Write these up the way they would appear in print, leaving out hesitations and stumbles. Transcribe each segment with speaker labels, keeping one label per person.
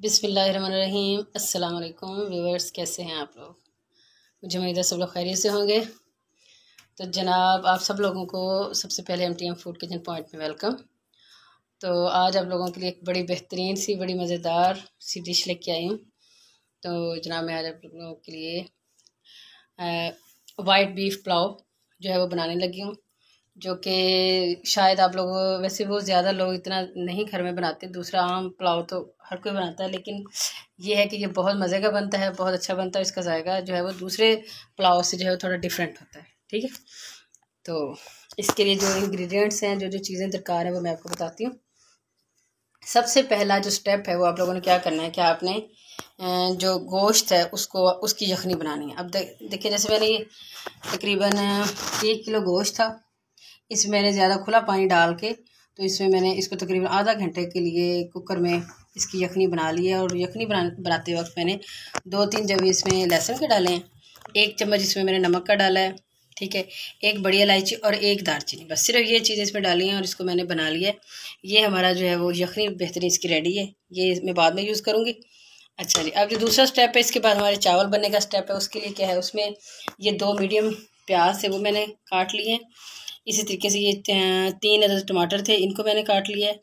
Speaker 1: बिस्मिल्लाहिर्रहमानिर्रहीम। अस्सलाम वालेकुम व्यूवर्स, कैसे हैं आप लोग? मुझे उम्मीद है सब लोग खैरियत से होंगे। तो जनाब, आप सब लोगों को सबसे पहले MTM फूड किचन पॉइंट में वेलकम। तो आज आप लोगों के लिए एक बड़ी बेहतरीन सी बड़ी मज़ेदार सी डिश लेके आई हूँ। तो जनाब, मैं आज आप लोगों के लिए वाइट बीफ पुलाव जो है वो बनाने लगी हूँ, जो कि शायद आप लोग वैसे वो ज़्यादा लोग इतना नहीं घर में बनाते। दूसरा आम पुलाव तो हर कोई बनाता है, लेकिन ये है कि ये बहुत मज़े का बनता है, बहुत अच्छा बनता है। इसका जायका जो है वो दूसरे पुलाव से जो है वो थोड़ा डिफरेंट होता है। ठीक है, तो इसके लिए जो इंग्रेडिएंट्स हैं, जो जो चीज़ें दरकार है, वो मैं आपको बताती हूँ। सबसे पहला जो स्टेप है वो आप लोगों ने क्या करना है कि आपने जो गोश्त है उसकी यखनी बनानी है। अब देखिए, जैसे मैंने ये तकरीबन 1 किलो गोश्त था। इसमें मैंने ज़्यादा खुला पानी डाल के तो इसमें मैंने इसको तकरीबन आधा घंटे के लिए कुकर में इसकी यखनी बना ली है। और यखनी बनाते वक्त मैंने 2-3 जब इसमें लहसुन के डाले हैं, 1 चम्मच इसमें मैंने नमक का डाला है। ठीक है, 1 बड़ी इलायची और 1 दालचीनी, बस सिर्फ ये चीज़ें इसमें डाली हैं और इसको मैंने बना लिया है। ये हमारा जो है वो यखनी बेहतरीन इसकी रेडी है। ये मैं बाद में यूज़ करूँगी। अच्छा जी, अब जो दूसरा स्टेप है, इसके बाद हमारे चावल बनने का स्टेप है। उसके लिए क्या है, उसमें ये 2 मीडियम प्याज है वो मैंने काट लिए हैं। इसी तरीके से ये 3 अदद टमाटर थे, इनको मैंने काट लिया है।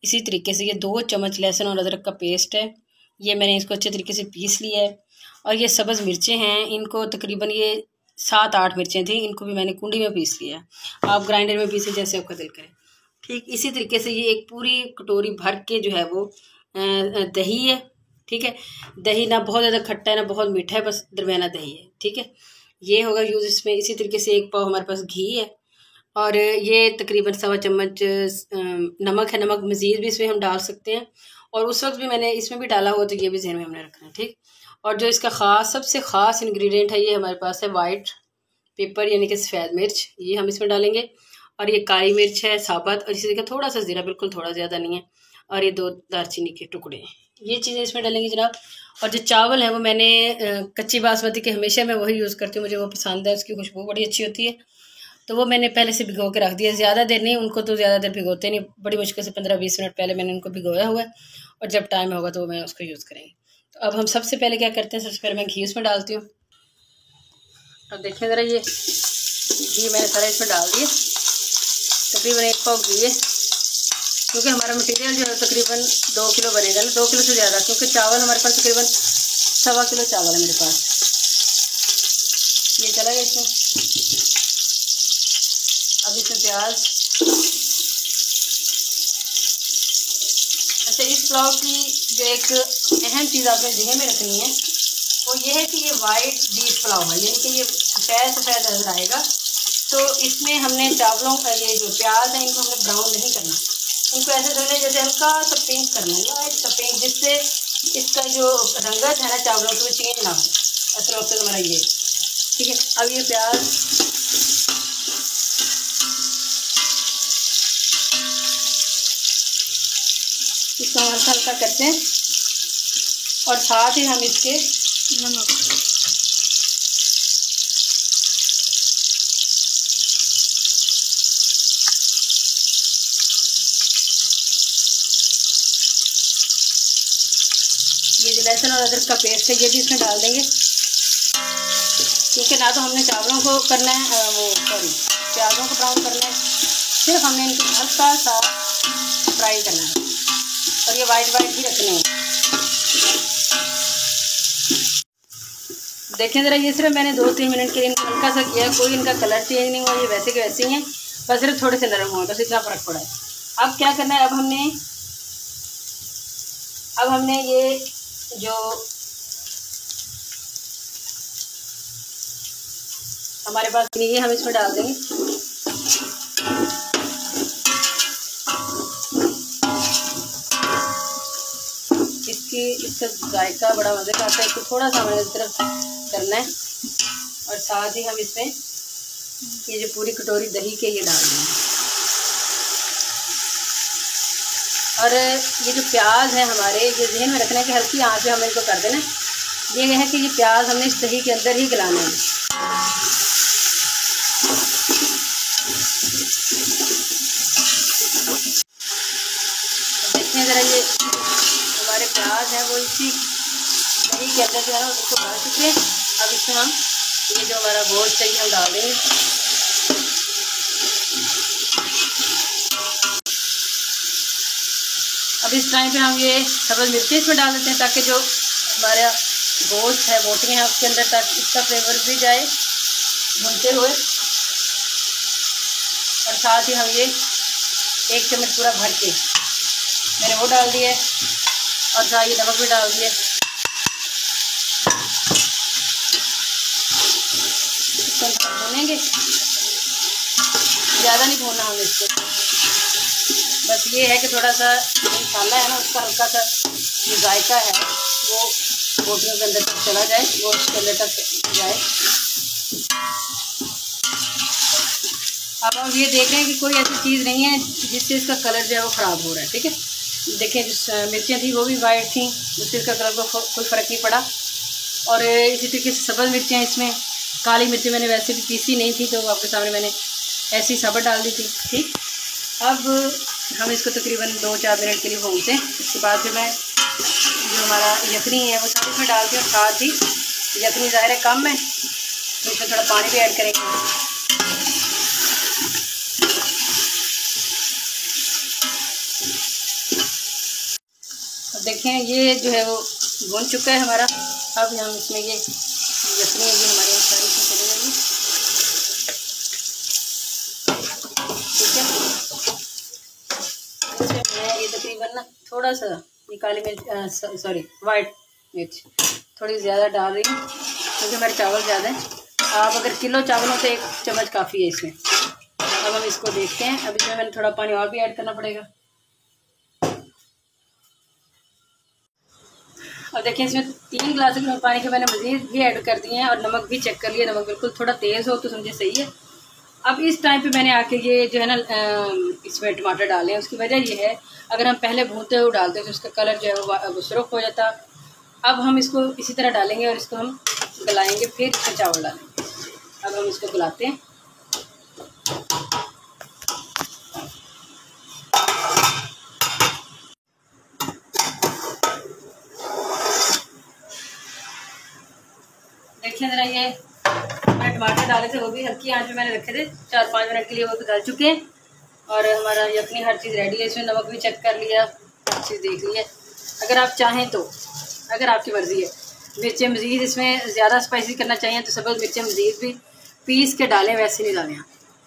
Speaker 1: इसी तरीके से ये 2 चम्मच लहसुन और अदरक का पेस्ट है, ये मैंने इसको अच्छे तरीके से पीस लिया है। और ये सब्ज़ मिर्चें हैं, इनको तकरीबन ये 7-8 मिर्चें थी, इनको भी मैंने कुंडी में पीस लिया है। आप ग्राइंडर में पीसे जैसे आपका दिल करे। ठीक इसी तरीके से ये एक पूरी कटोरी भर के जो है वो दही है। ठीक है, दही ना बहुत ज़्यादा खट्टा है ना बहुत मीठा है, बस दरमियाना दही है। ठीक है, ये होगा यूज़ इसमें। इसी तरीके से 1 पाव हमारे पास घी है और ये तकरीबन 1.25 चम्मच नमक है। नमक मज़ीद भी इसमें हम डाल सकते हैं, और उस वक्त भी मैंने इसमें भी डाला हुआ, तो ये भी ज़हन में हमने रखना है। ठीक, और जो इसका सबसे ख़ास इंग्रेडिएंट है, ये हमारे पास है वाइट पेपर यानी कि सफ़ेद मिर्च, ये हम इसमें डालेंगे। और ये काली मिर्च है साबुत, और इसी तरीके थोड़ा सा ज़ीरा, बिल्कुल थोड़ा ज़्यादा नहीं है। और ये 2 दालचीनी के टुकड़े, ये चीज़ें इसमें डालेंगे जनाब। और जो चावल है वो मैंने कच्ची बासमती के हमेशा मैं वही यूज़ करती हूँ, मुझे वो पसंद है, उसकी खुशबू बड़ी अच्छी होती है। तो वो मैंने पहले से भिगो के रख दिया, ज़्यादा देर नहीं, उनको तो ज़्यादा देर भिगोते नहीं, बड़ी मुश्किल से 15-20 मिनट पहले मैंने उनको भिगोया हुआ है। और जब टाइम होगा तो मैं उसको यूज़ करेंगे। तो अब हम सबसे पहले क्या करते हैं, सबसे पहले मैं घी उसमें डालती हूँ। अब देखें ज़रा, ये घी मैंने सारा इसमें डाल दिया, तकरीबन 1 पाव घी है। क्योंकि हमारा मटीरियल जो है तकरीबन 2 किलो बनेगा ना, 2 किलो से ज़्यादा, क्योंकि चावल हमारे पास तकरीबन 1.25 किलो चावल है मेरे पास। ये चला गया इसमें। अब इसमें प्याज। अच्छा, इस पुलाव की जो एक अहम चीज़ आपने ज़हन में रखनी है वो ये है कि ये वाइट बीफ पुलाव है, यानी कि ये सफ़ेद नजर आएगा। तो इसमें हमने चावलों का ये जो प्याज है इनको हमने ब्राउन नहीं करना, इनको ऐसे धोने जैसे हल्का सा पिंक करना है, लाइट सा पिंक, जिससे इसका जो रंगत है ना चावलों की वो चेंज ना हो। असल मकसद हमारा ये। ठीक है, अब ये प्याज इसको हल्का हल्का करते हैं, और साथ ही हम इसके नमक, ये जो लहसुन और अदरक का पेस्ट है ये भी इसमें डाल देंगे, क्योंकि ना तो हमने चावलों को करना है प्याज़ों को ब्राउन करना है, सिर्फ हमने इनको हल्का सा फ्राई करना है, और ये वाइट ही रखने हैं। देखें ज़रा, ये सिर्फ मैंने 2-3 मिनट के लिए इनको हल्का सा किया है, कोई इनका कलर चेंज नहीं हुआ, ये वैसे के वैसे ही हैं, बस सिर्फ थोड़े से नरम हुए, बस इतना फ़र्क पड़ा है। अब क्या करना है, अब हमने ये जो हमारे पास नहीं है हम इसमें डाल देंगे। इसका जायका बड़ा मज़े का आता है, इसको थोड़ा सा हमें इस तरफ करना है, और साथ ही हम इसमें ये जो पूरी कटोरी दही के ये डाल देंगे। और ये जो प्याज है हमारे, ये ज़हन में रखना है कि हल्की आंच पे हमें इनको कर देना। ये है कि ये प्याज हमने इस दही के अंदर ही गलाना है। देखिए ज़रा, ये हमारे प्याज है वो थोड़ी सी दही के अंदर जो है ना उसको डाल चुके हैं। अब इसमें हम ये जो हमारा गोश्त है ये हम डाल देंगे। अब इस टाइम पे हम ये सब्ज़ मिर्ची इसमें डाल देते हैं ताकि जो हमारा गोश्त है बोटियाँ हैं उसके अंदर तक इसका फ्लेवर भी जाए भूनते हुए। और साथ ही हम ये 1 चम्मच पूरा भर के मैंने वो डाल दिया और साथ ये नमक भी डाल दिया। इसको हम भूनेंगे, ज़्यादा नहीं भूनना हमें इसको, बस ये है कि थोड़ा सा मसाला है ना उसका हल्का सा जो जायका है वो बोटियों के अंदर तक चला जाए, गोश्त के अंदर तक जाए। अब हम ये देख रहे हैं कि कोई ऐसी चीज़ नहीं है जिससे इसका कलर जो है वो ख़राब हो रहा है। ठीक है, देखें जो मिर्चियाँ थी वो भी वाइट थी, उससे इसका कलर को कोई फ़र्क नहीं पड़ा। और इसी तरीके से सब्ज़ मिर्चियाँ, इसमें काली मिर्ची मैंने वैसे भी पीसी नहीं थी तो आपके सामने मैंने ऐसी साबुत डाल दी थी। ठीक, अब हम इसको तकरीबन 2-4 मिनट के लिए भूनते हैं। इसके बाद फिर मैं जो हमारा यखनी है वो साथ इसमें डालती हूँ। साथ ही यखनी ज़ाहिर है कम है तो इसमें थोड़ा पानी भी ऐड करेंगे। अब देखें ये जो है वो भून चुका है हमारा। अब हम इसमें ये यखनी है ये हमारे यहाँ सारी इसमें चली जाएगी। ठीक है, मैं ये तकरीबन ना थोड़ा सा ये काली मिर्च सॉरी वाइट मिर्च थोड़ी ज़्यादा डाल रही हूँ क्योंकि हमारे चावल ज़्यादा हैं। आप अगर किलो चावल हो तो 1 चम्मच काफ़ी है इसमें। अब हम इसको देखते हैं। अब इसमें मैंने थोड़ा पानी और भी ऐड करना पड़ेगा। और देखिए इसमें 3 गिलास पानी के मैंने मज़ीद भी ऐड कर दिए हैं और नमक भी चेक कर लिया। नमक बिल्कुल थोड़ा तेज़ हो तो समझे सही है। अब इस टाइम पे मैंने आके ये जो है ना इसमें टमाटर डाले हैं। उसकी वजह ये है अगर हम पहले भूनते हुए डालते तो उसका कलर जो है वो सुर्ख हो जाता। अब हम इसको इसी तरह डालेंगे और इसको हम गलाएंगे, फिर इसमें चावल डालेंगे। अब हम इसको गलाते हैं। देखिए ज़रा ये मैंने टमाटर डाले थे वो भी हल्की आंच में मैंने रखे थे 4-5 मिनट के लिए, वो भी गल चुके हैं। और हमारा यखनी हर चीज़ रेडी है। इसमें नमक भी चेक कर लिया, हर चीज़ देख ली है। अगर आप चाहें तो, अगर आपकी मर्ज़ी है, मिर्चें मज़ीद इसमें ज़्यादा स्पाइसी करना चाहिए तो सब्ज़ मिर्चें मज़ीद भी पीस के डालें, वैसे नहीं डालें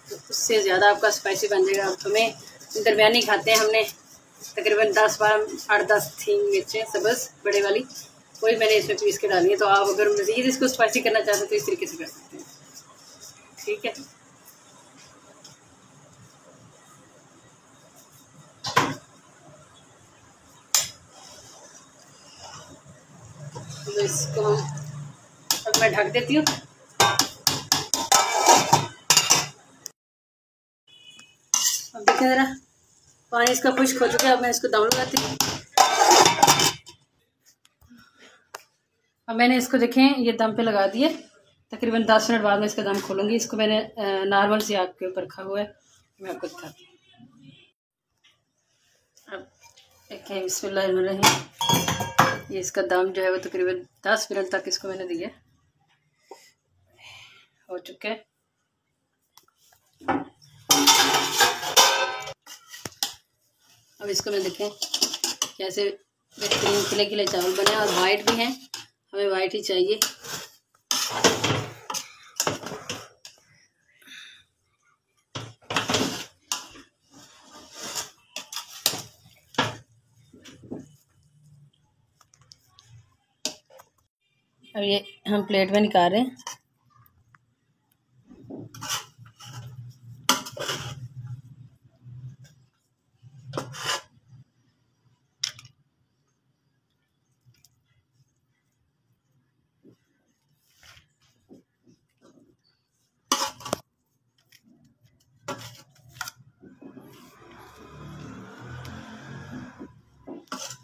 Speaker 1: तो उससे ज़्यादा आपका स्पाइसी बन जाएगा। अब हमें दरमियानी खाते हैं, हमने तकरीबन 8-10 थी मिर्चें सब्ज़ बड़े वाली, वही मैंने इसमें पीस के डाली है। तो आप अगर मज़ीद इसको स्पाइसी करना चाहते हो तो इस तरीके से कर सकते हैं। ठीक है, तो इसको अब मैं ढक देती हूँ। अब देखिए ज़रा पानी इसका खुश्क हो चुका है। अब मैं इसको दम लगाती हूँ। अब मैंने इसको देखें ये दम पे लगा दिए। तकरीबन 10 मिनट बाद में इसका दम खोलूँगी। इसको मैंने नॉर्मल से आग के ऊपर रखा हुआ है, मैं आपको दिखाती हूँ। अब देखें बिस्मिल्लाहिर्रहमानिर्रहीम, ये इसका दम जो है वो तकरीबन 10 मिनट तक इसको मैंने दिया, हो चुके हैं। अब इसको मैं देखें कैसे बेहतरीन खिले खिले चावल बने और वाइट भी हैं, हमें वाइट ही चाहिए। अब ये हम प्लेट में निकाल रहे हैं।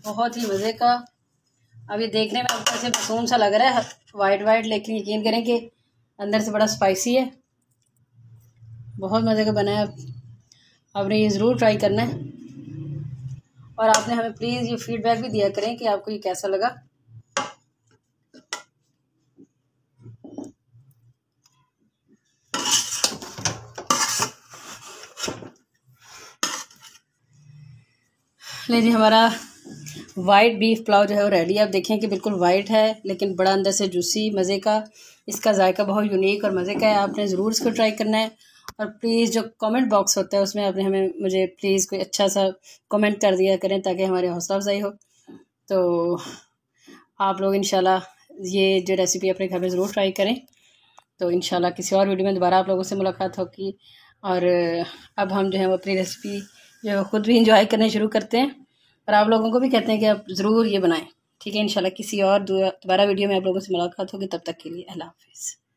Speaker 1: बहुत ही मज़े का, अब ये देखने में आपको ऐसे मासूम सा लग रहा है वाइट वाइट, लेकिन यकीन करें कि अंदर से बड़ा स्पाइसी है, बहुत मज़े का बना है। आपने ये ज़रूर ट्राई करना है और आपने हमें प्लीज़ ये फीडबैक भी दिया करें कि आपको ये कैसा लगा। लीजिए हमारा वाइट बीफ पुलाव जो है वो रेडी। आप देखें कि बिल्कुल वाइट है लेकिन बड़ा अंदर से जूसी मज़े का। इसका जायका बहुत यूनिक और मज़े का है। आपने ज़रूर इसको ट्राई करना है। और प्लीज़ जो कमेंट बॉक्स होता है उसमें आपने मुझे प्लीज़ कोई अच्छा सा कमेंट कर दिया करें ताकि हमारे हौसला अफजाई हो। तो आप लोग इंशाल्लाह ये जो रेसिपी अपने घर में ज़रूर ट्राई करें। तो इंशाल्लाह किसी और वीडियो में दोबारा आप लोगों से मुलाकात होगी। और अब हम जो है वो अपनी रेसिपी जो है ख़ुद भी इंजॉय करने शुरू करते हैं और आप लोगों को भी कहते हैं कि आप ज़रूर ये बनाएं। ठीक है, इंशाल्लाह किसी और दोबारा वीडियो में आप लोगों से मुलाकात होगी। तब तक के लिए अल्लाह हाफ़िज़।